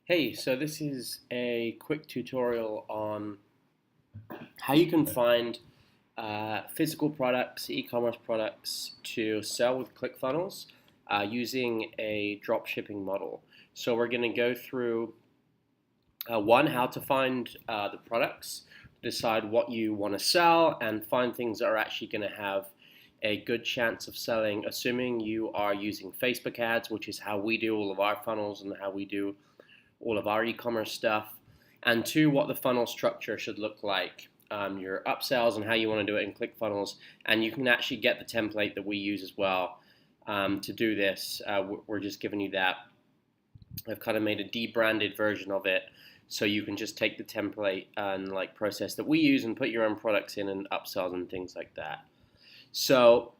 Hey, so this is a quick tutorial on how you can find physical products, e-commerce products to sell with ClickFunnels using a dropshipping model. So we're going to go through one, how to find the products, decide what you want to sell, and find things that are actually going to have a good chance of selling, assuming you are using Facebook ads, which is how we do all of our funnels and how we do all of our e-commerce stuff, and two, what the funnel structure should look like, your upsells and how you want to do it in ClickFunnels, and you can actually get the template that we use as well to do this. We're just giving you that. I've kind of made a debranded version of it, so you can just take the template and process that we use and put your own products in and upsells and things like that. So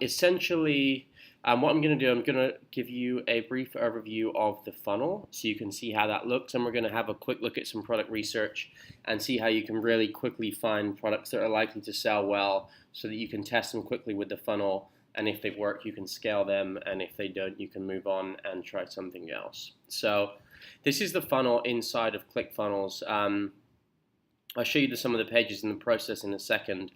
essentially, what I'm going to do, I'm going to give you a brief overview of the funnel so you can see how that looks, and we're going to have a quick look at some product research and see how you can really quickly find products that are likely to sell well so that you can test them quickly with the funnel, and if they work, you can scale them, and if they don't, you can move on and try something else. So this is the funnel inside of ClickFunnels. I'll show you some of the pages in the process in a second.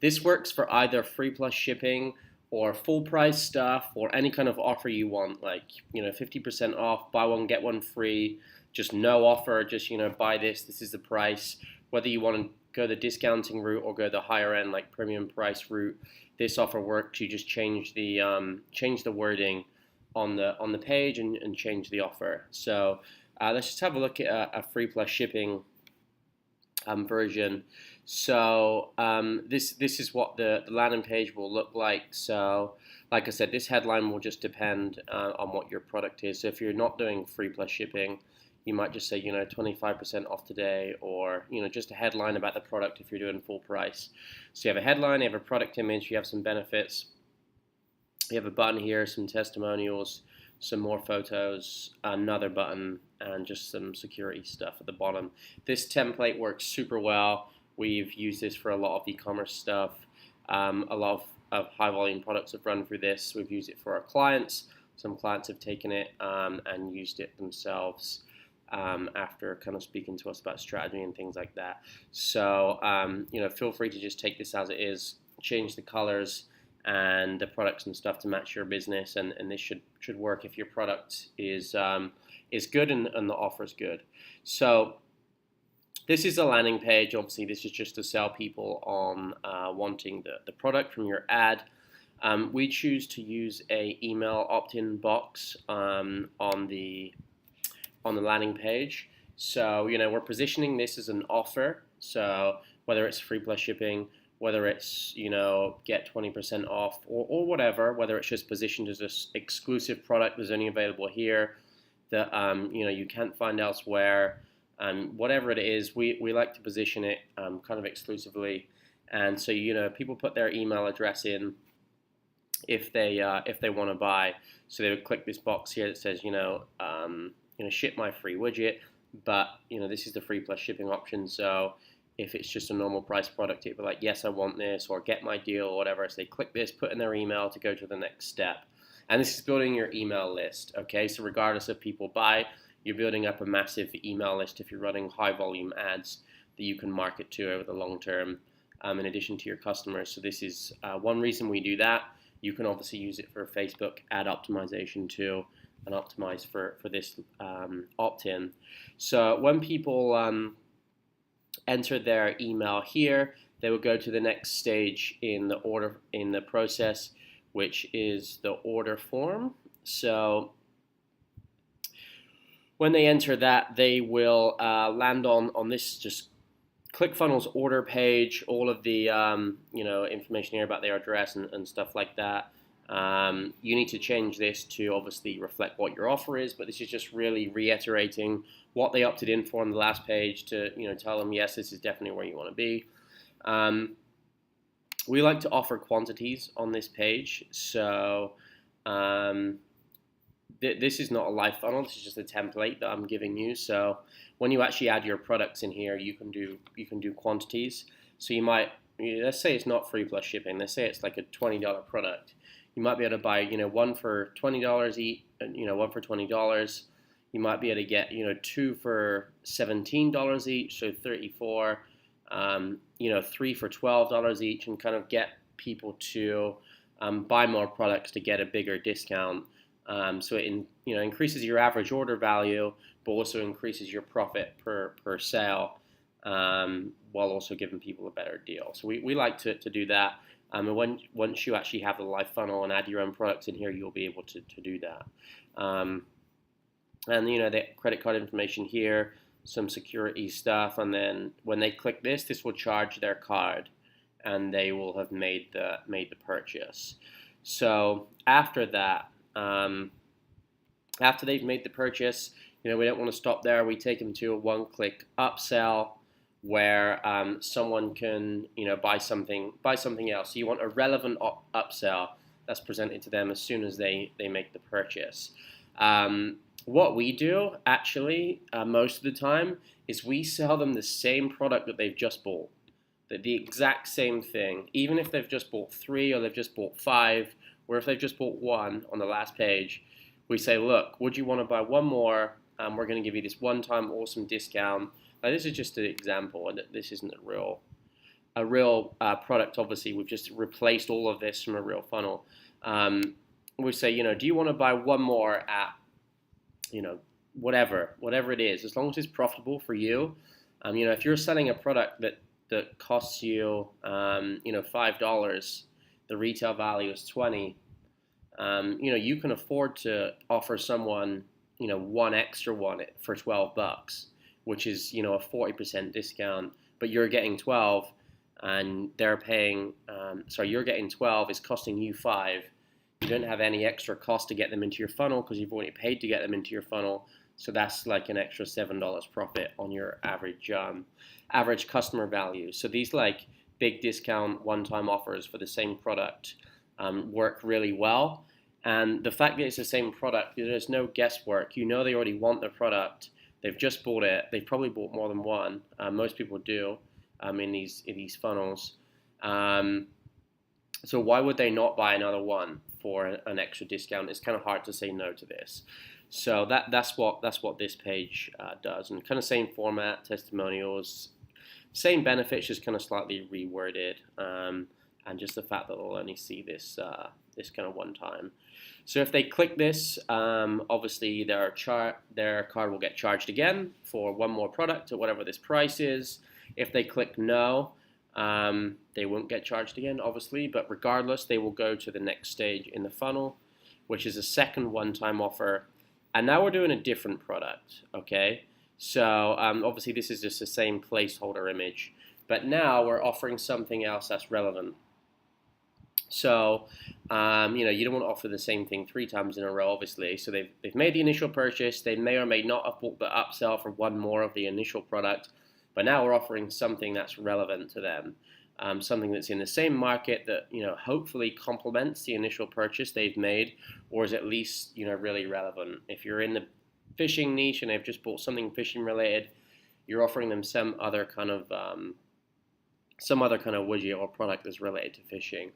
This works for either free plus shipping or full price stuff or any kind of offer you want, like 50% off, buy one get one free, just no offer, just buy this is the price. Whether you want to go the discounting route or go the higher end like premium price route, this offer works. You just change the wording on the page and change the offer. So let's just have a look at a free plus shipping version. So this is what the landing page will look like. So like I said, this headline will just depend on what your product is. So if you're not doing free plus shipping, you might just say 25% off today, or just a headline about the product if you're doing full price. So you have a headline, you have a product image, you have some benefits, you have a button here, some testimonials, some more photos, another button, and just some security stuff at the bottom. This template works super well. We've used this for a lot of e-commerce stuff. A lot of high volume products have run through this. We've used it for our clients. Some clients have taken it and used it themselves after kind of speaking to us about strategy and things like that. So feel free to just take this as it is, change the colors and the products and stuff to match your business, and this should work if your product is good and the offer is good. So this is a landing page. Obviously, this is just to sell people on wanting the product from your ad. We choose to use a email opt-in box on the landing page. So we're positioning this as an offer. So whether it's free plus shipping, whether it's get 20% off or whatever, whether it's just positioned as this exclusive product that's only available here that you can't find elsewhere. Whatever it is, we like to position it kind of exclusively, and so people put their email address in if they want to buy. So they would click this box here that says ship my free widget, but this is the free plus shipping option. So if it's just a normal price product, it'd be like, yes, I want this, or get my deal, or whatever. So they click this, put in their email to go to the next step, and this is building your email list. Okay, so regardless if people buy, you're building up a massive email list if you're running high volume ads that you can market to over the long term, in addition to your customers. So this is one reason we do that. You can obviously use it for Facebook ad optimization too, and optimize for this opt-in. So when people enter their email here, they will go to the next stage in the process, which is the order form. So when they enter that, they will land on this just ClickFunnels order page, all of the information here about their address and stuff like that. You need to change this to obviously reflect what your offer is, but this is just really reiterating what they opted in for on the last page to tell them, yes, this is definitely where you want to be. We like to offer quantities on this page, so this is not a live funnel. This is just a template that I'm giving you. So when you actually add your products in here, you can do quantities. So you might, let's say it's not free plus shipping. Let's say it's like a $20 product. You might be able to buy one for $20 each, one for $20. You might be able to get, two for $17 each, so 34. Three for $12 each, and kind of get people to buy more products to get a bigger discount. So it increases your average order value, but also increases your profit per sale, while also giving people a better deal. So we like to do that. And once you actually have the live funnel and add your own products in here, you'll be able to do that. And the credit card information here, some security stuff, and then when they click this will charge their card, and they will have made the purchase. So after that, after they've made the purchase, we don't want to stop there. We take them to a one-click upsell where someone can buy something else. So you want a relevant upsell that's presented to them as soon as they make the purchase. What we do, actually, most of the time, is we sell them the same product that they've just bought. The exact same thing. Even if they've just bought 3 or they've just bought 5, or if they've just bought 1 on the last page, we say, look, would you want to buy 1 more? We're going to give you this one-time awesome discount. Now, this is just an example, and this isn't a real product, obviously. We've just replaced all of this from a real funnel. We say, do you want to buy 1 more at whatever it is, as long as it's profitable for you. If you're selling a product that costs you, $5, the retail value is 20. You can afford to offer someone, 1 extra one for $12, which is, a 40% discount. But you're getting 12, and they're paying. You're getting 12 is costing you 5. You don't have any extra cost to get them into your funnel because you've already paid to get them into your funnel. So that's like an extra $7 profit on your average customer value. So these like big discount one-time offers for the same product work really well. And the fact that it's the same product, there's no guesswork. They already want the product. They've just bought it. They've probably bought more than one. Most people do in these funnels. So why would they not buy another one for an extra discount? It's kind of hard to say no to this. So that's what this page does, and kind of same format, testimonials, same benefits, just kind of slightly reworded, and just the fact that they'll only see this kind of one time. So if they click this, obviously their card will get charged again for 1 more product at whatever this price is. If they click no, they won't get charged again, obviously, but regardless, they will go to the next stage in the funnel, which is a second one-time offer. And now we're doing a different product, okay? So obviously this is just the same placeholder image, but now we're offering something else that's relevant. So, you don't want to offer the same thing 3 times in a row, obviously. So they've made the initial purchase. They may or may not have bought the upsell for 1 more of the initial product. But now we're offering something that's relevant to them, something that's in the same market that, hopefully complements the initial purchase they've made, or is at least, really relevant. If you're in the fishing niche and they've just bought something fishing related, you're offering them some other kind of widget or product that's related to fishing.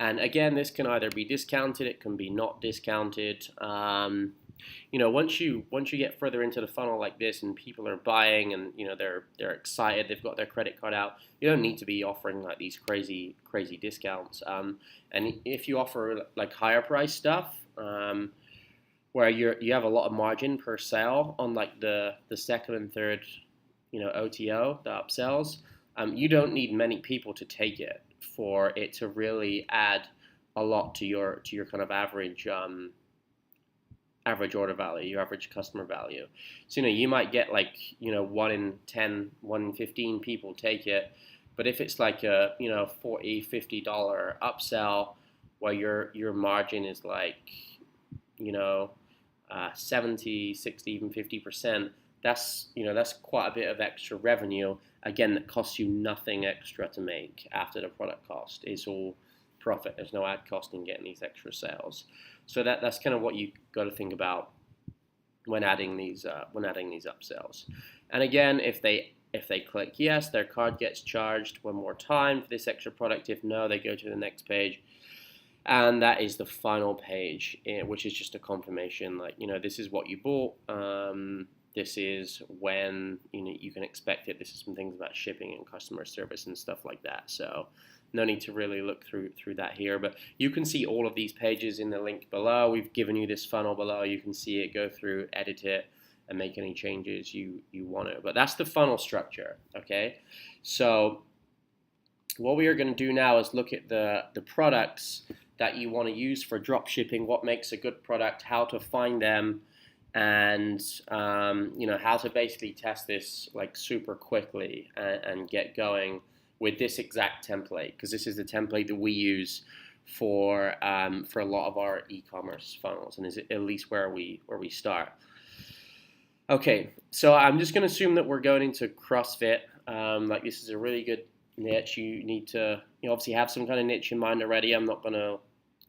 And again, this can either be discounted, it can be not discounted. Once you get further into the funnel like this and people are buying and they're excited, they've got their credit card out, you don't need to be offering like these crazy discounts. And if you offer like higher price stuff, where you have a lot of margin per sale on like the second and third OTO, the upsells, you don't need many people to take it for it to really add a lot to your kind of average order value, your average customer value. So you might get like 1 in 10, 1 in 15 people take it, but if it's like a $40, $50 upsell where your margin is like 70, 60, even 50%, that's quite a bit of extra revenue. Again, that costs you nothing extra to make after the product cost. It's all profit. There's no ad cost in getting these extra sales. So that's kind of what you got to think about when adding these upsells. And again, if they click yes, their card gets charged 1 more time for this extra product. If no, they go to the next page. And that is the final page, which is just a confirmation, like, this is what you bought. This is when you can expect it. This is some things about shipping and customer service and stuff like that. So no need to really look through that here, but you can see all of these pages in the link below. We've given you this funnel below. You can see it, go through, edit it, and make any changes you want to. But that's the funnel structure, okay? So what we are going to do now is look at the products that you want to use for drop shipping, what makes a good product, how to find them, and how to basically test this like super quickly and get going with this exact template, because this is the template that we use for a lot of our e-commerce funnels, and is at least where we start. Okay, so I'm just going to assume that we're going into CrossFit. Like, this is a really good niche. You need to obviously have some kind of niche in mind already. I'm not going to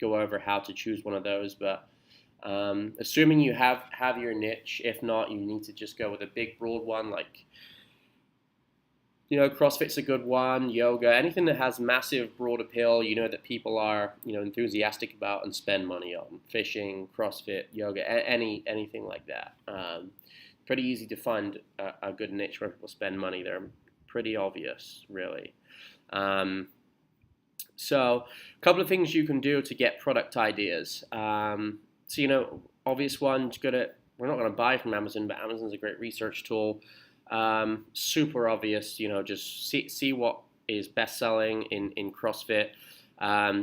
go over how to choose one of those, but assuming you have your niche. If not, you need to just go with a big broad one, like CrossFit's a good one, yoga, anything that has massive broad appeal, that people are enthusiastic about and spend money on. Fishing, CrossFit, yoga, anything like that. Pretty easy to find a good niche where people spend money. They're pretty obvious, really. So a couple of things you can do to get product ideas. So, obvious one, we're not going to buy from Amazon, but Amazon's a great research tool. Super obvious, just see what is best selling in CrossFit,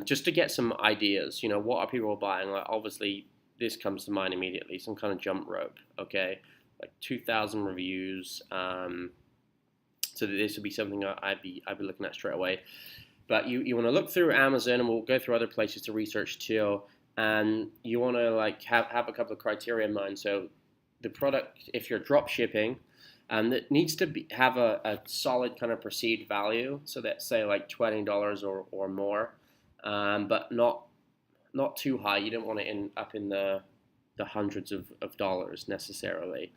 just to get some ideas. What are people buying? Like, obviously, this comes to mind immediately, some kind of jump rope, okay? Like 2,000 reviews. So this would be something I'd be looking at straight away. But you want to look through Amazon, and we'll go through other places to research too. And you want to have a couple of criteria in mind. So the product, if you're drop shipping, it needs to have a solid kind of perceived value. So that's, say, like $20 or more, but not too high. You don't want to end up in the hundreds of dollars necessarily.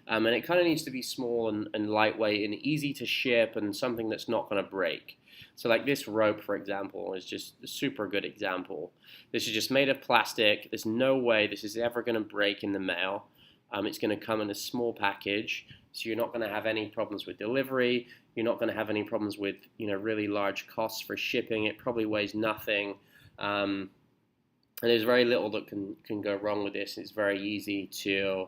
And it kind of needs to be small and lightweight and easy to ship, and something that's not going to break. So like this rope, for example, is just a super good example. This is just made of plastic. There's no way this is ever going to break in the mail. It's going to come in a small package, so you're not going to have any problems with delivery. You're not going to have any problems with really large costs for shipping. It probably weighs nothing. And there's very little that can go wrong with this. It's very easy to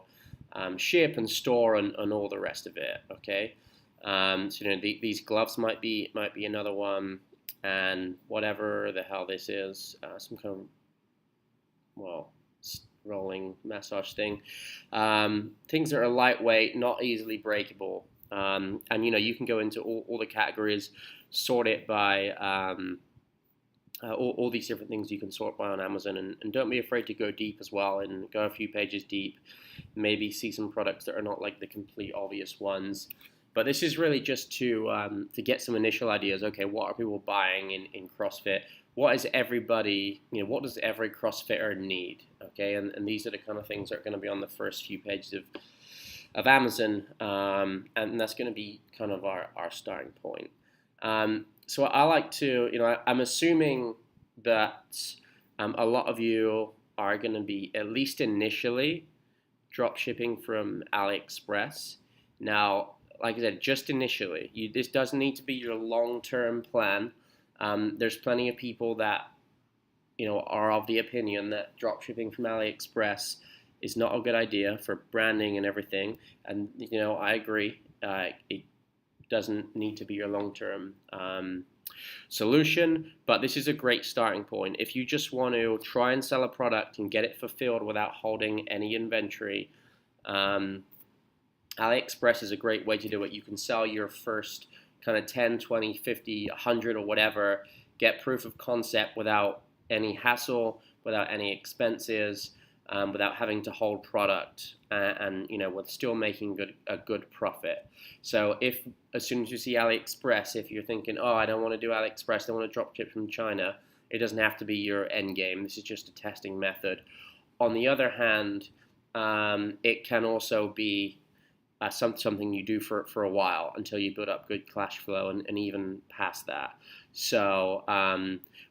ship and store and all the rest of it. Okay, so these gloves might be another one, and whatever the hell this is, some kind of rolling massage thing. Things that are lightweight, not easily breakable, and you can go into all the categories, sort it by. All these different things you can sort by on Amazon, and don't be afraid to go deep as well, and go a few pages deep, maybe see some products that are not like the complete obvious ones. But this is really just to get some initial ideas. Okay, what are people buying in CrossFit? What is everybody, what does every CrossFitter need? Okay, and these are the kind of things that are going to be on the first few pages of Amazon, and that's going to be kind of our starting point. So I like to, I'm assuming that a lot of you are going to be, at least initially, drop shipping from AliExpress. Now, like I said, just initially, this doesn't need to be your long-term plan. There's plenty of people that, are of the opinion that drop shipping from AliExpress is not a good idea for branding and everything. And, I agree. It doesn't need to be your long-term solution, but this is a great starting point. If you just want to try and sell a product and get it fulfilled without holding any inventory, AliExpress is a great way to do it. You can sell your first kind of 10, 20, 50, 100 or whatever, get proof of concept without any hassle, without any expenses, without having to hold product, and with still making a good profit. So if, as soon as you see AliExpress, if you're thinking, oh, I don't want to do AliExpress, I want to drop ship from China, it doesn't have to be your end game. This is just a testing method. On the other hand, it can also be something you do for a while until you build up good cash flow and even past that. So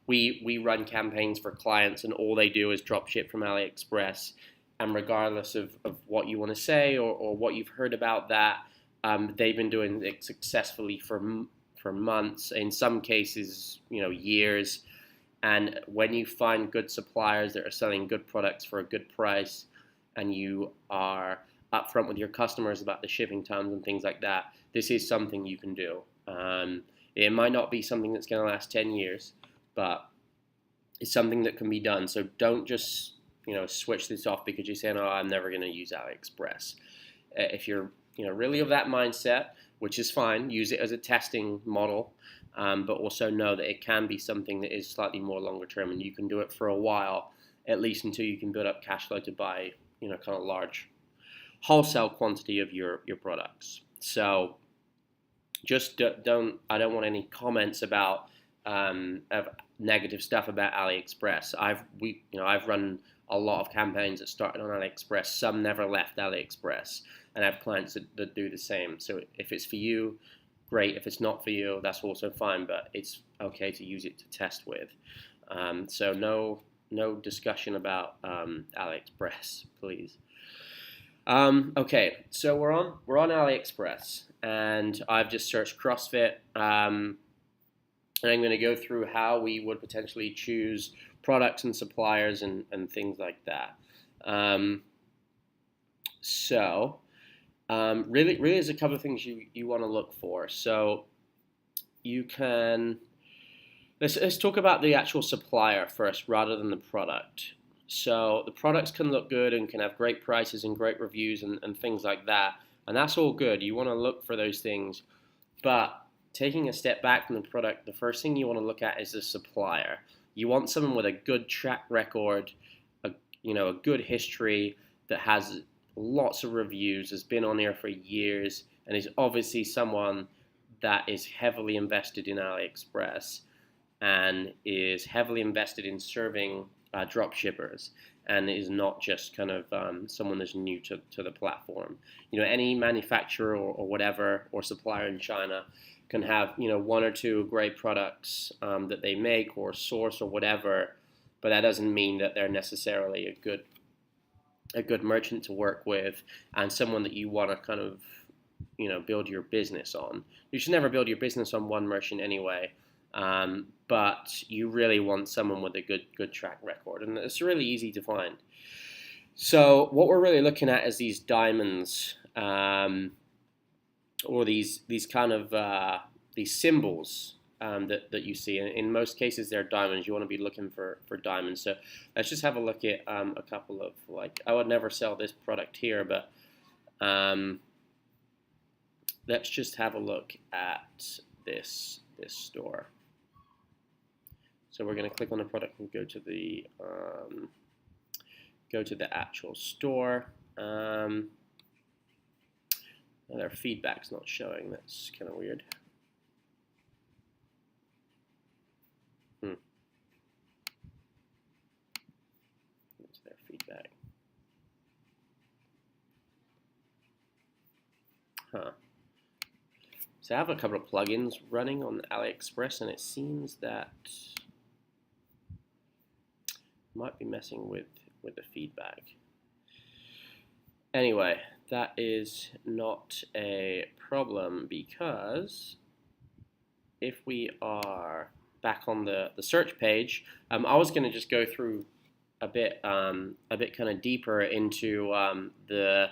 we run campaigns for clients, and all they do is drop ship from AliExpress. And regardless of what you want to say or what you've heard about that, they've been doing it successfully for months, in some cases, years. And when you find good suppliers that are selling good products for a good price, and you are upfront with your customers about the shipping times and things like that, this is something you can do. It might not be something that's going to last 10 years, but it's something that can be done. So don't just switch this off because you're saying, oh, I'm never going to use AliExpress. If you're really of that mindset, which is fine, use it as a testing model, but also know that it can be something that is slightly more longer term, and you can do it for a while, at least until you can build up cash flow to buy kind of large wholesale quantity of your products. So just I don't want any comments about of negative stuff about AliExpress. I've run a lot of campaigns that started on AliExpress. Some never left AliExpress, and I have clients that do the same. So if it's for you, great. If it's not for you, that's also fine, but it's okay to use it to test with. So no discussion about AliExpress, please. Okay, so we're on AliExpress, and I've just searched CrossFit, and I'm going to go through how we would potentially choose products and suppliers and things like that. Really there's a couple of things you want to look for. So you can, let's talk about the actual supplier first rather than the product. So the products can look good and can have great prices and great reviews and things like that, and that's all good. You want to look for those things, but taking a step back from the product, the first thing you want to look at is the supplier. You want someone with a good track record, a good history, that has lots of reviews, has been on here for years, and is obviously someone that is heavily invested in AliExpress and is heavily invested in serving drop shippers, and is not just kind of someone that's new to the platform. Any manufacturer or whatever, or supplier in China can have one or two great products that they make or source or whatever, but that doesn't mean that they're necessarily a good merchant to work with and someone that you want to kind of build your business on. You should never build your business on one merchant anyway, but you really want someone with a good track record, and it's really easy to find. So what we're really looking at is these diamonds, or these kind of these symbols that you see. In most cases, they're diamonds. You want to be looking for diamonds. So let's just have a look at a couple of, I would never sell this product here, but let's just have a look at this store. So we're going to click on the product and go to the actual store. Their feedback's not showing. That's kind of weird. That's their feedback. So I have a couple of plugins running on AliExpress, and it seems that might be messing with the feedback. Anyway, that is not a problem, because if we are back on the search page, I was going to just go through a bit kind of deeper into the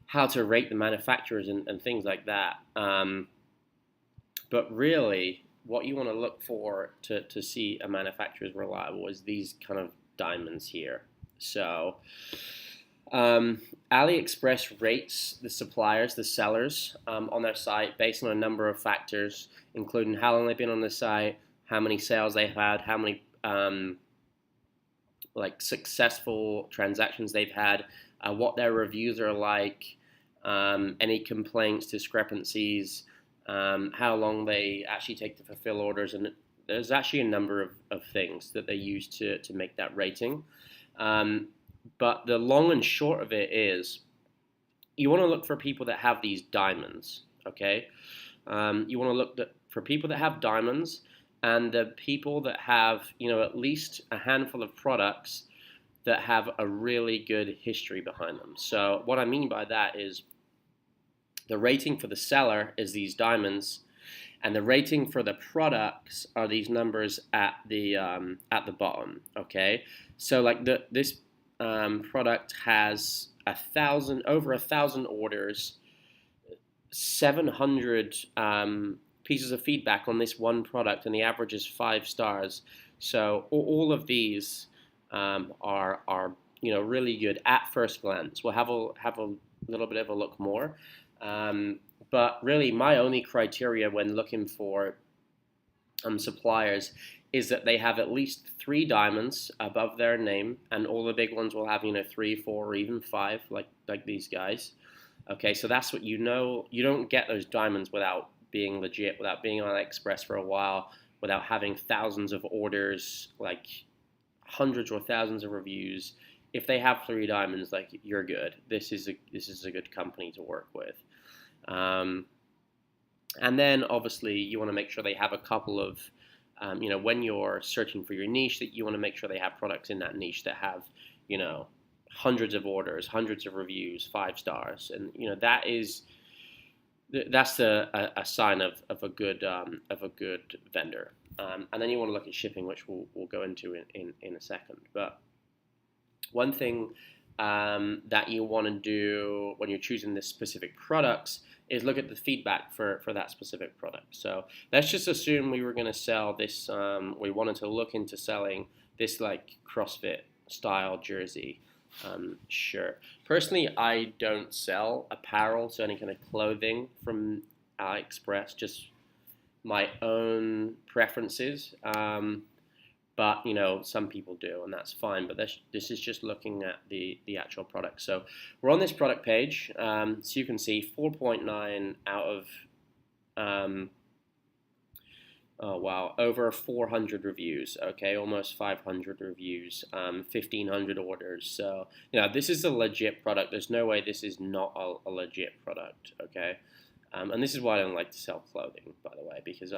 how to rate the manufacturers and things like that. But really, what you want to look for to see a manufacturer is reliable is these kind of diamonds here. So AliExpress rates the suppliers, the sellers, on their site based on a number of factors, including how long they've been on the site, how many sales they've had, how many successful transactions they've had, what their reviews are like, any complaints, discrepancies, how long they actually take to fulfill orders, and there's actually a number of things that they use to make that rating. But the long and short of it is, you want to look for people that have these diamonds, okay? You want to look for people that have diamonds, and the people that have, at least a handful of products that have a really good history behind them. So what I mean by that is the rating for the seller is these diamonds, and the rating for the products are these numbers at the bottom. Okay, so like this product has over 1,000 orders, 700 pieces of feedback on this one product, and the average is 5 stars. So all of these are really good at first glance. We'll have a little bit of a look more. But really, my only criteria when looking for suppliers is that they have at least 3 diamonds above their name, and all the big ones will have 3, 4, or even 5, like these guys. Okay, so that's what you know. You don't get those diamonds without being legit, without being on AliExpress for a while, without having thousands of orders, like hundreds or thousands of reviews. If they have 3 diamonds, like, you're good. This is a good company to work with. And then obviously you want to make sure they have a couple of, when you're searching for your niche, that you want to make sure they have products in that niche that have, hundreds of orders, hundreds of reviews, 5 stars, and that's a sign of a good vendor. And then you want to look at shipping, which we'll go into in a second. But one thing that you want to do when you're choosing this specific products is look at the feedback for that specific product. So let's just assume we were going to sell this, we wanted to look into selling this like CrossFit style jersey. Sure. Personally, I don't sell apparel, so any kind of clothing from AliExpress, just my own preferences. But some people do, and that's fine. But this is just looking at the actual product. So we're on this product page. So you can see 4.9 out of oh wow, over 400 reviews. Okay, almost 500 reviews, 1,500 orders. So this is a legit product. There's no way this is not a legit product. Okay, and this is why I don't like to sell clothing, by the way, because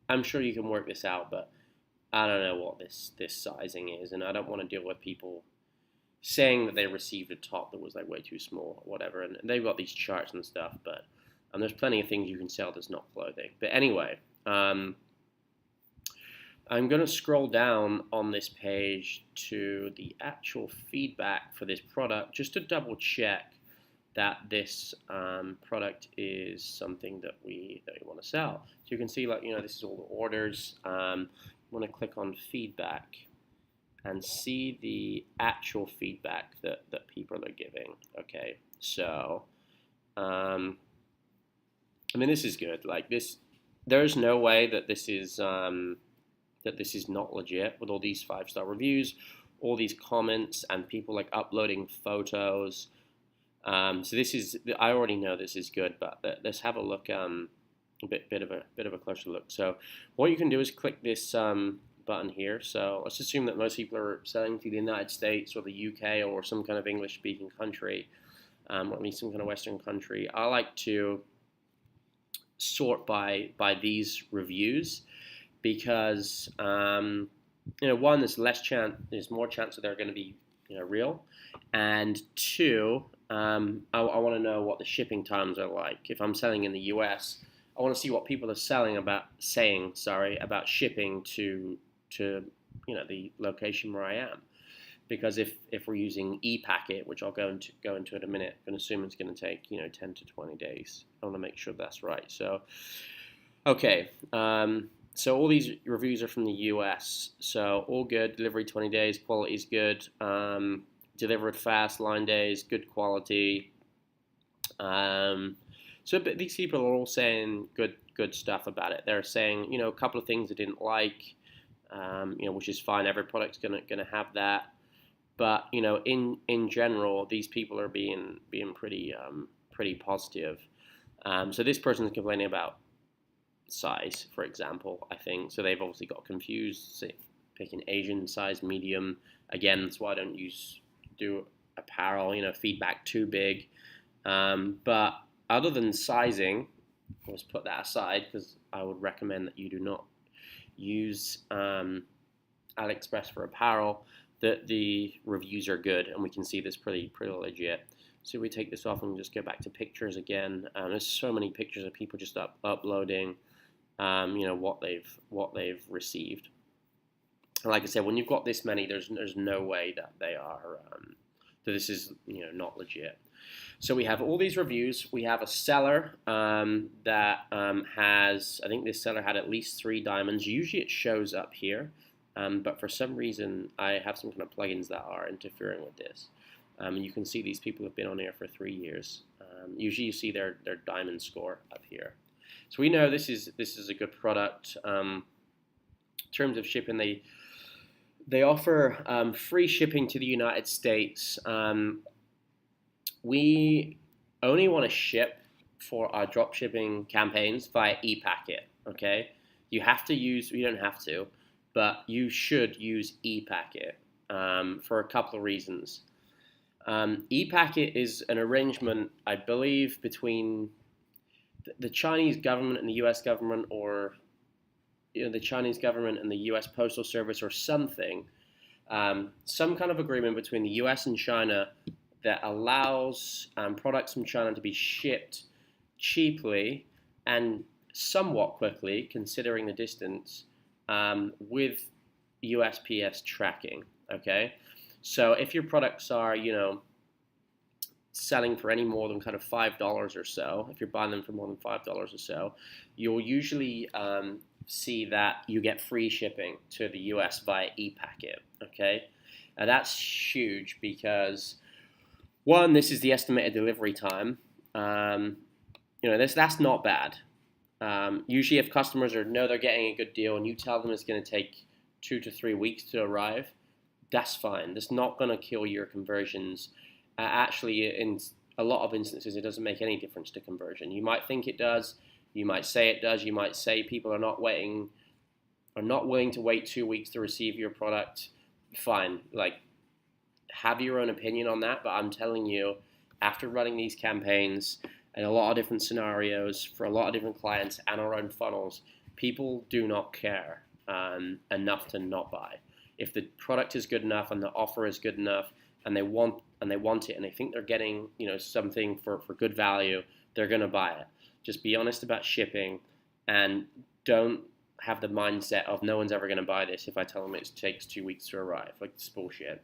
I'm sure you can work this out, but I don't know what this sizing is, and I don't want to deal with people saying that they received a top that was like way too small or whatever. And they've got these charts and stuff, but there's plenty of things you can sell that's not clothing. But anyway, I'm going to scroll down on this page to the actual feedback for this product, just to double check that this product is something that we want to sell. So you can see, like, this is all the orders. I want to click on feedback and see the actual feedback that people are giving. Okay, so this is good. Like, this, there's no way that this is not legit with all these 5-star reviews, all these comments, and people like uploading photos. So this is, I already know this is good, but let's have a look, a bit of a closer look. So what you can do is click this button here. So let's assume that most people are selling to the United States or the UK or some kind of English-speaking country, or at least some kind of Western country. I like to sort by these reviews because one, there's more chance that they're going to be real, and two, I want to know what the shipping times are like. If I'm selling in the US, I want to see what people are saying about shipping to the location where I am. Because if we're using e-packet, which I'll go into in a minute, I'm going to assume it's going to take 10 to 20 days. I want to make sure that's right. So, okay. So all these reviews are from the US. So all good. Delivery 20 days. Quality is good. Delivered fast. Line days. Good quality. So but these people are all saying good stuff about it. They're saying a couple of things they didn't like. Which is fine. Every product's gonna have that. But in general, these people are being pretty positive. So this person is complaining about size, for example. I think so. They've obviously got confused, picking Asian size, medium. Again, that's why I don't do apparel. Feedback too big. But other than sizing, let's put that aside because I would recommend that you do not use AliExpress for apparel. The reviews are good, and we can see this pretty legit. So we take this off and just go back to pictures again. There's so many pictures of people just uploading, what they've received. And like I said, when you've got this many, there's no way that they are that this is not legit. So we have all these reviews. We have a seller that has, I think this seller had at least 3 diamonds. Usually it shows up here, but for some reason I have some kind of plugins that are interfering with this. You can see these people have been on here for 3 years. Usually you see their diamond score up here. So we know this is a good product. In terms of shipping, they offer free shipping to the United States. We only want to ship for our dropshipping campaigns via ePacket, okay? You don't have to, but you should use ePacket for a couple of reasons. ePacket is an arrangement, I believe, between the Chinese government and the U.S. government, or the Chinese government and the U.S. Postal Service, or something. Some kind of agreement between the U.S. and China that allows products from China to be shipped cheaply and somewhat quickly, considering the distance, with USPS tracking. Okay, so if your products are, selling for any more than kind of $5 or so, if you're buying them for more than $5 or so, you'll usually see that you get free shipping to the US via ePacket. Okay, and that's huge because, one, this is the estimated delivery time. That's not bad. Usually, if customers know they're getting a good deal and you tell them it's going to take 2 to 3 weeks to arrive, that's fine. That's not going to kill your conversions. Actually, in a lot of instances, it doesn't make any difference to conversion. You might think it does. You might say it does. You might say people are not willing to wait 2 weeks to receive your product. Fine. Have your own opinion on that, but I'm telling you, after running these campaigns in a lot of different scenarios for a lot of different clients and our own funnels, people do not care enough to not buy. If the product is good enough and the offer is good enough and they want it and they think they're getting something for good value, they're going to buy it. Just be honest about shipping and don't have the mindset of no one's ever going to buy this if I tell them it takes 2 weeks to arrive. It's bullshit.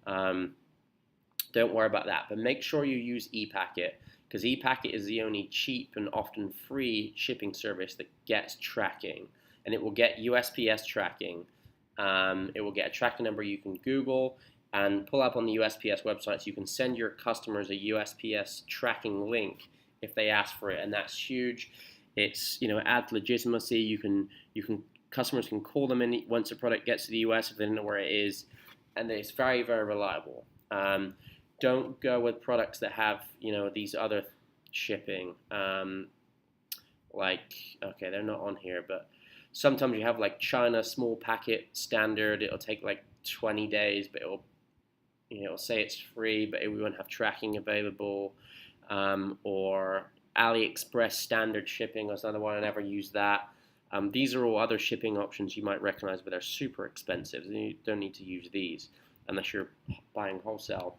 Don't worry about that, but make sure you use ePacket, because ePacket is the only cheap and often free shipping service that gets tracking, and it will get USPS tracking. It will get a tracking number you can Google and pull up on the USPS website, so you can send your customers a USPS tracking link if they ask for it, and that's huge. It's adds legitimacy. You can customers can call them in once the product gets to the US if they don't know where it is, and it's very, very reliable. Don't go with products that have these other shipping. Okay, they're not on here, but sometimes you have China small packet standard. It'll take 20 days, but it'll say it's free, but we won't have tracking available. Or AliExpress standard shipping was another one. I never used that. These are all other shipping options you might recognize, but they're super expensive. You don't need to use these unless you're buying wholesale.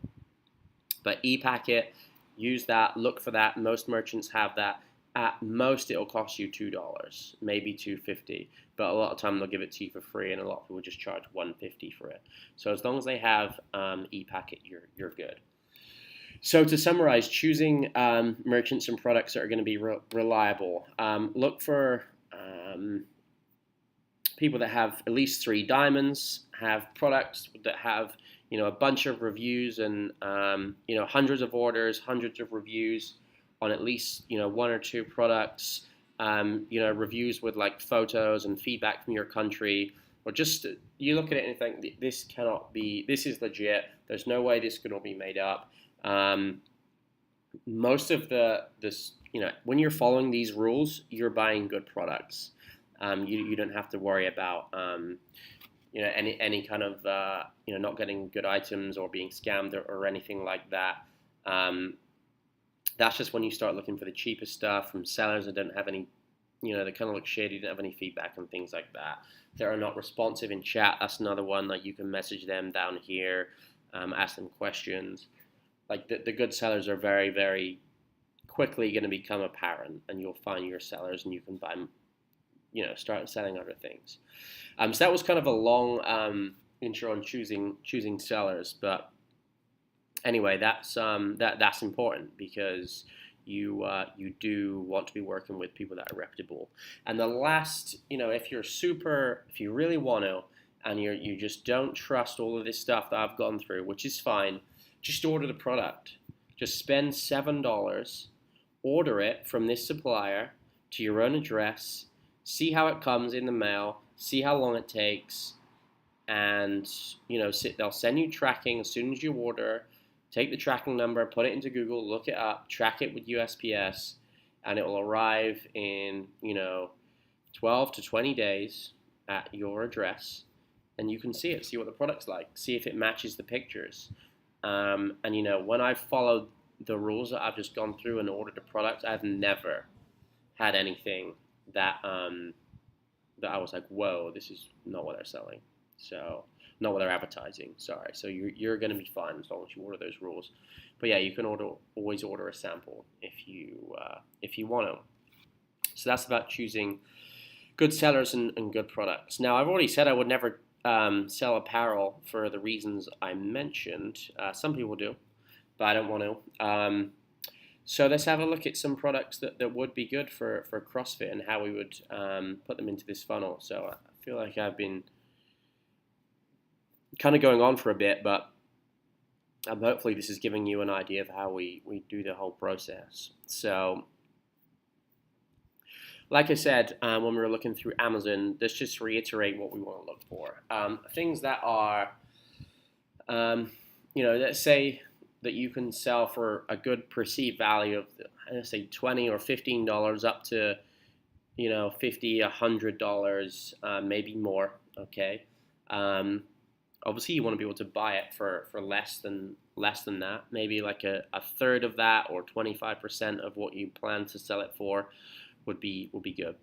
But ePacket, use that, look for that. Most merchants have that. At most, it'll cost you $2, maybe $2.50. But a lot of time they'll give it to you for free, and a lot of people just charge $1.50 for it. So as long as they have ePacket, you're good. So to summarize, choosing merchants and products that are going to be reliable. Look for people that have at least 3 diamonds, have products that have a bunch of reviews and hundreds of orders, hundreds of reviews on at least 1 or 2 products. Reviews with photos and feedback from your country, or just you look at it and think this is legit. There's no way this could all be made up. Most of when you're following these rules, you're buying good products. You don't have to worry about any kind of not getting good items or being scammed or anything like that. That's just when you start looking for the cheapest stuff from sellers that don't have any, they kind of look shady, don't have any feedback and things like that. They are not responsive in chat. That's another one. Like, you can message them down here, ask them questions. Like, the good sellers are very, very quickly going to become apparent, and you'll find your sellers, and you can buy, start selling other things. So that was kind of a long intro on choosing sellers, but anyway, that's important because you do want to be working with people that are reputable. And the last, if you really want to, and you just don't trust all of this stuff that I've gone through, which is fine, just order the product. Just spend $7, order it from this supplier to your own address, see how it comes in the mail, see how long it takes, and they'll send you tracking as soon as you order. Take the tracking number, put it into Google, look it up, track it with USPS, and it will arrive in 12 to 20 days at your address, and you can see it, see what the product's like, see if it matches the pictures. And when I've followed the rules that I've just gone through and ordered a product, I've never had anything that that I was like, whoa, this is not what they're selling. So, not what they're advertising, sorry. So you're going to be fine as long as you order those rules. But yeah, you can always order a sample if you want to. So that's about choosing good sellers and good products. Now, I've already said I would never sell apparel for the reasons I mentioned. Some people do, but I don't want to. So let's have a look at some products that would be good for CrossFit and how we would put them into this funnel. So I feel like I've been kind of going on for a bit, but hopefully this is giving you an idea of how we do the whole process. So, like I said, when we were looking through Amazon, let's just reiterate what we want to look for. Things that are, let's say that you can sell for a good perceived value of, let's say, $20 or $15 up to, $50, $100, maybe more. Okay. Obviously, you want to be able to buy it for less than that, maybe like a third of that, or 25% of what you plan to sell it for would be good.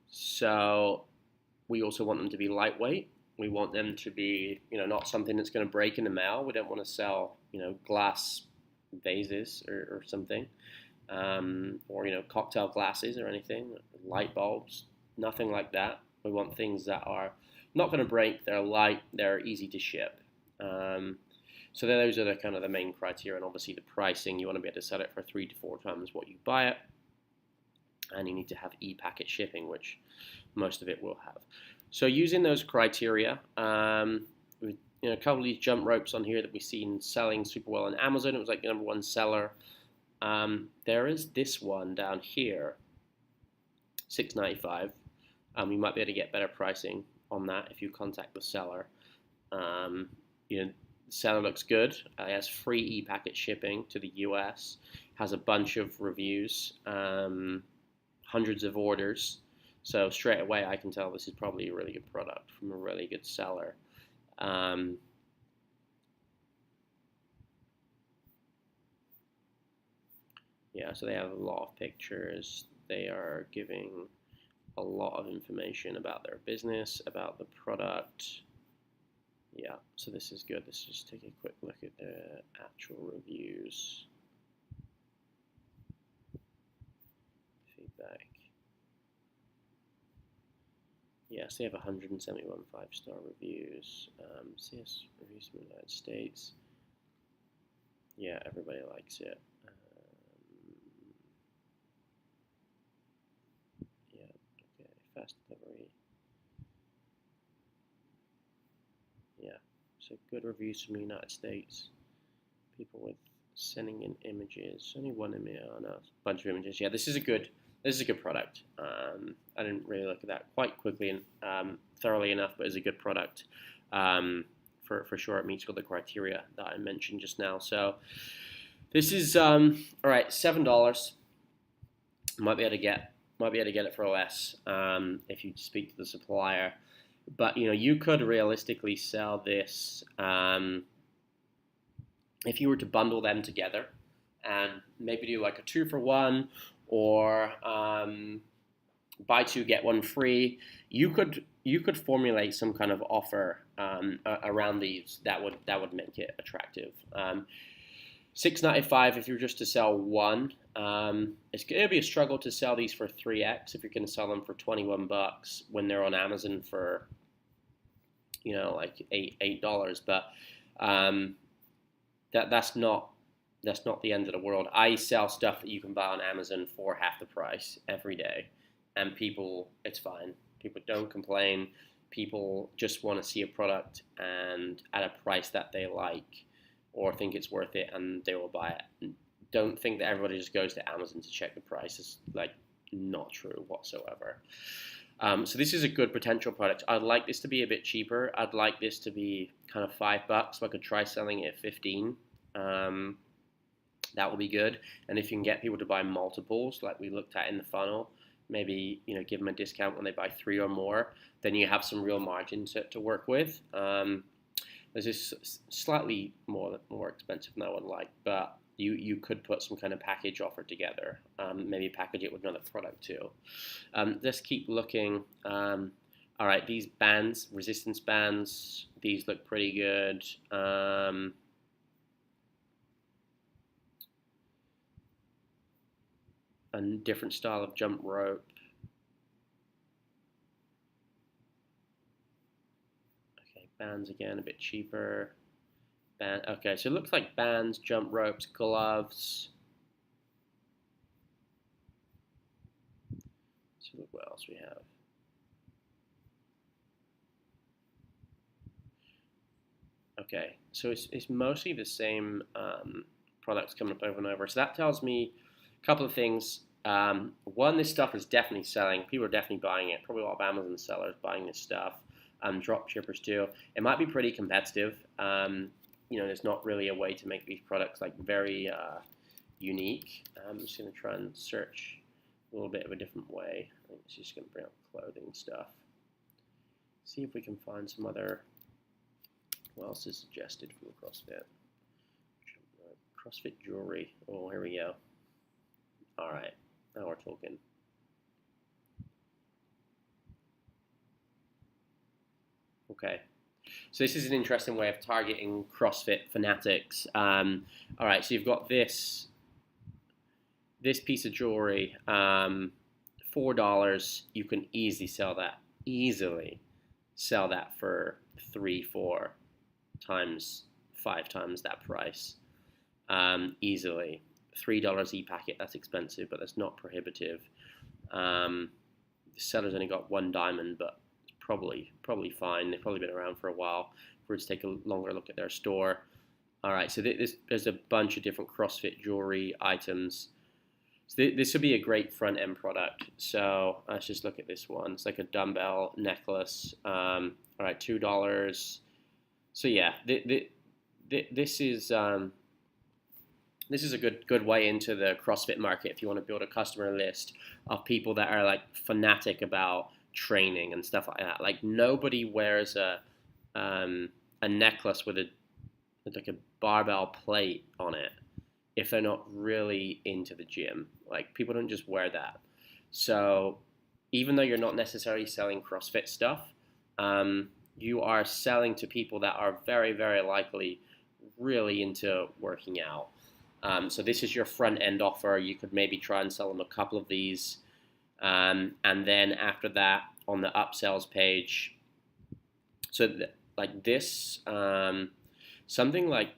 So we also want them to be lightweight. We want them to be, not something that's going to break in the mail. We don't want to sell, glass vases or something, or cocktail glasses or anything, light bulbs, nothing like that. We want things that are not going to break, they're light, they're easy to ship. So those are the main criteria, and obviously the pricing, you want to be able to sell it for 3 to 4 times what you buy it, and you need to have e-packet shipping, which most of it will have. So using those criteria, a couple of these jump ropes on here that we've seen selling super well on Amazon. It was like the #1 seller. There is this one down here, $6.95. You might be able to get better pricing on that if you contact the seller. The seller looks good. It has free e-packet shipping to the US. Has a bunch of reviews, hundreds of orders. So straight away, I can tell this is probably a really good product from a really good seller. Yeah, so they have a lot of pictures. They are giving a lot of information about their business, about the product. Yeah, so this is good. Let's just take a quick look at the actual reviews. Feedback. Yes, they have 171 5-star reviews. CS reviews from the United States. Yeah, everybody likes it. Yeah, okay, fast delivery. Yeah, so good reviews from the United States. People with sending in images. Only one image, oh no, a bunch of images. Yeah, this is a good product. I didn't really look at that quite quickly and thoroughly enough, but it's a good product. For sure, it meets all the criteria that I mentioned just now. So this is all right. $7. Might be able to get it for less if you speak to the supplier. But you could realistically sell this if you were to bundle them together. and maybe do like a 2 for 1 or buy 2 get 1 free. You could formulate some kind of offer around these that would make it attractive. $6.95 if you're just to sell one. It's going to be a struggle to sell these for 3x if you're going to sell them for $21 when they're on Amazon for like $8. But that's not the end of the world. I sell stuff that you can buy on Amazon for half the price every day, and it's fine. People don't complain. People just want to see a product and at a price that they like or think it's worth it, and they will buy it. Don't think that everybody just goes to Amazon to check the price. It's like not true whatsoever. So this is a good potential product. I'd like this to be a bit cheaper. I'd like this to be kind of $5, so I could try selling it at 15. That will be good. And if you can get people to buy multiples, like we looked at in the funnel, maybe give them a discount when they buy 3 or more, then you have some real margin to work with. This is slightly more expensive than I would like, but you could put some kind of package offer together. Maybe package it with another product too. Let's keep looking. All right, these bands, resistance bands, these look pretty good. A different style of jump rope. Okay, bands again, a bit cheaper. Okay, so it looks like bands, jump ropes, gloves. Let's look what else we have. Okay, so it's mostly the same products coming up over and over. So that tells me a couple of things. One, this stuff is definitely selling. People are definitely buying it. Probably a lot of Amazon sellers buying this stuff. Drop shippers too. It might be pretty competitive. There's not really a way to make these products like very unique. I'm just going to try and search a little bit of a different way. I think it's just going to bring up clothing stuff. See if we can find some other. What else is suggested from CrossFit? CrossFit jewelry. Oh, here we go. All right, now we're talking. Okay, so this is an interesting way of targeting CrossFit fanatics. All right, so you've got this piece of jewelry, $4. You can easily sell that for 3, 4 times, 5 times that price, easily. $3 e-packet, that's expensive, but that's not prohibitive. The seller's only got 1 diamond, but it's probably fine. They've probably been around for a while for us to take a longer look at their store. All right, so there's a bunch of different CrossFit jewelry items. So this would be a great front end product. So let's just look at this one. It's like a dumbbell necklace. All right, $2. So yeah, this is a good way into the CrossFit market if you want to build a customer list of people that are like fanatic about training and stuff like that. Like nobody wears a necklace with like a barbell plate on it if they're not really into the gym. Like people don't just wear that. So even though you're not necessarily selling CrossFit stuff, you are selling to people that are very, very likely really into working out. So this is your front end offer. You could maybe try and sell them a couple of these. And then after that, on the upsells page, so like this, something like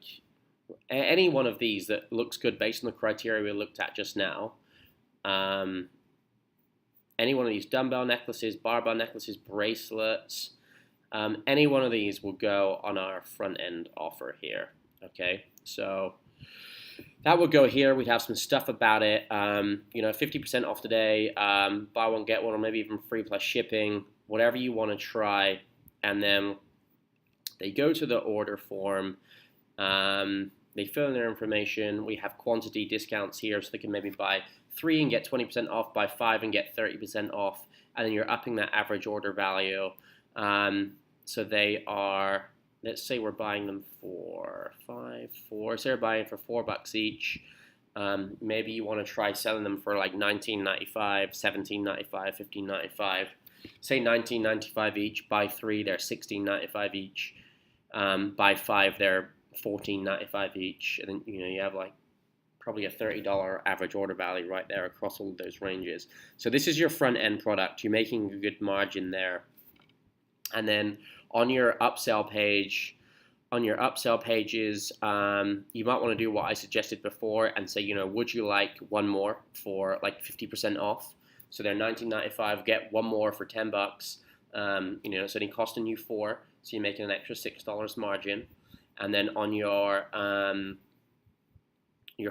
any one of these that looks good based on the criteria we looked at just now. Any one of these dumbbell necklaces, barbell necklaces, bracelets, any one of these will go on our front end offer here. Okay, so that would go here. We'd have some stuff about it. 50% off today, buy one, get one, or maybe even free plus shipping, whatever you want to try. And then they go to the order form. They fill in their information. We have quantity discounts here, so they can maybe buy 3 and get 20% off, buy 5 and get 30% off. And then you're upping that average order value. So they are, let's say we're buying them for 4. So they're buying for $4 each. Maybe you want to try selling them for like $19.95, $17.95, $15.95. Say $19.95 each. Buy 3, they're $16.95 each. Buy 5, they're $14.95 each. And then you have like probably a $30 average order value right there across all of those ranges. So this is your front end product. You're making a good margin there. And then on your upsell page, on your upsell pages, you might want to do what I suggested before and say, would you like one more for like 50% off? So they're $19.95, get one more for $10. It's only costing you $4, so you're making an extra $6 margin. And then on your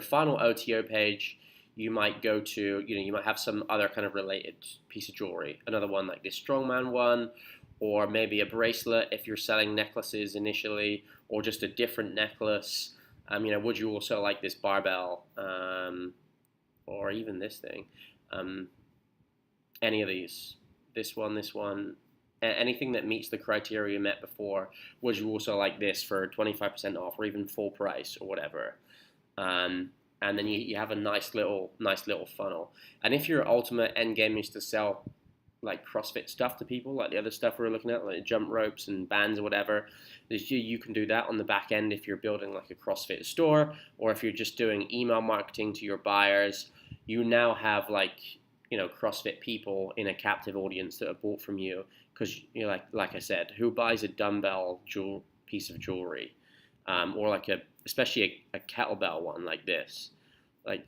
final OTO page, you might go to, you might have some other kind of related piece of jewelry. Another one like this strongman one, or maybe a bracelet if you're selling necklaces initially, or just a different necklace. Would you also like this barbell, or even this thing? Any of these, this one, anything that meets the criteria you met before. Would you also like this for 25% off, or even full price, or whatever? And then you have a nice little funnel. And if your ultimate end game is to sell like CrossFit stuff to people, like the other stuff we were looking at, like jump ropes and bands or whatever, you can do that on the back end if you're building like a CrossFit store, or if you're just doing email marketing to your buyers. You now have like CrossFit people in a captive audience that have bought from you, because like I said, who buys a dumbbell piece of jewelry, or like especially a kettlebell one like this? Like,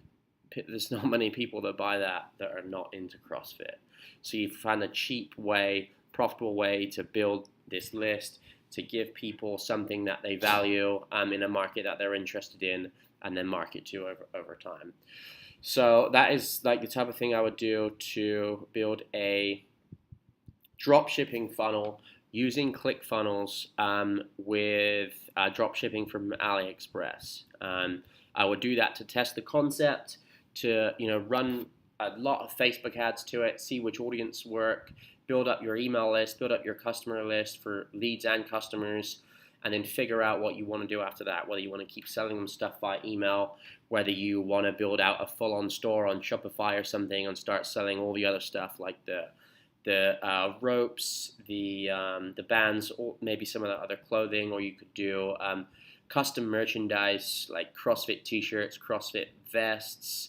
there's not many people that buy that are not into CrossFit. So you find a cheap way, profitable way to build this list, to give people something that they value in a market that they're interested in, and then market to over time. So that is like the type of thing I would do to build a dropshipping funnel using ClickFunnels with dropshipping from AliExpress. I would do that to test the concept, to run a lot of Facebook ads to it, see which audience work, build up your email list, build up your customer list for leads and customers, and then figure out what you want to do after that, whether you want to keep selling them stuff by email, whether you want to build out a full-on store on Shopify or something and start selling all the other stuff like the ropes, the bands, or maybe some of the other clothing, or you could do custom merchandise like CrossFit t-shirts, CrossFit vests,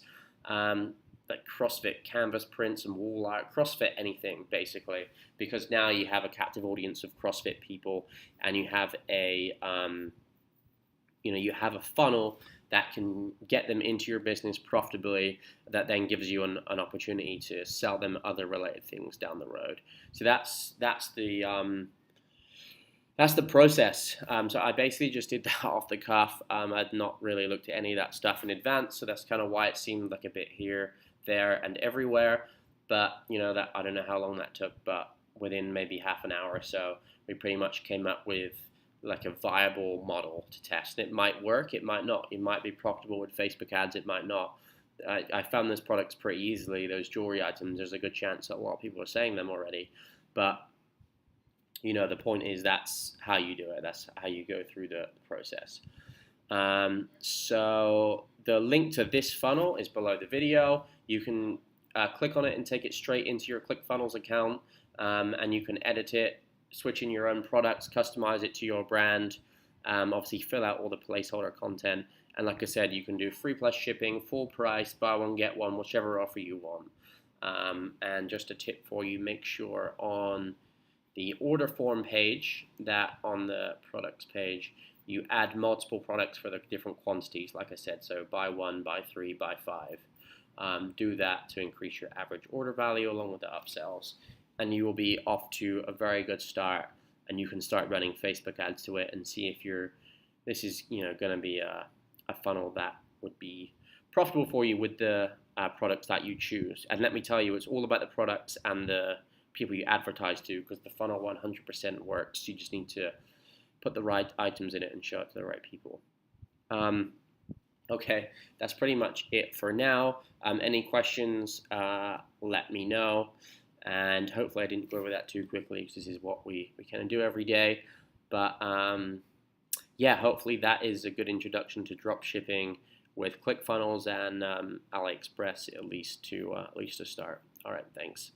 like CrossFit canvas prints and wall art, CrossFit anything basically, because now you have a captive audience of CrossFit people, and you have a funnel that can get them into your business profitably, that then gives you an opportunity to sell them other related things down the road. So that's the process. So I basically just did that off the cuff. I'd not really looked at any of that stuff in advance, so that's kind of why it seemed like a bit here, there, and everywhere. But that, I don't know how long that took, but within maybe half an hour or so, we pretty much came up with like a viable model to test. It might work, it might not. It might be profitable with Facebook ads, it might not. I found those products pretty easily, those jewelry items. There's a good chance that a lot of people are saying them already. But the point is, that's how you do it. That's how you go through the process. So the link to this funnel is below the video. You can click on it and take it straight into your ClickFunnels account, and you can edit it, switch in your own products, customize it to your brand, obviously fill out all the placeholder content. And like I said, you can do free plus shipping, full price, buy one, get one, whichever offer you want. And just a tip for you, make sure on the order form page, that on the products page, you add multiple products for the different quantities, like I said. So buy 1, buy 3, buy 5. Do that to increase your average order value along with the upsells, and you will be off to a very good start, and you can start running Facebook ads to it and see if this is going to be a funnel that would be profitable for you with the products that you choose. And let me tell you, it's all about the products and the people you advertise to, because the funnel 100% works. You just need to put the right items in it and show it to the right people. Okay, that's pretty much it for now. Any questions, let me know. And hopefully I didn't go over that too quickly, because this is what we kind of do every day. But yeah, hopefully that is a good introduction to drop shipping with ClickFunnels and AliExpress at least to start. All right, thanks.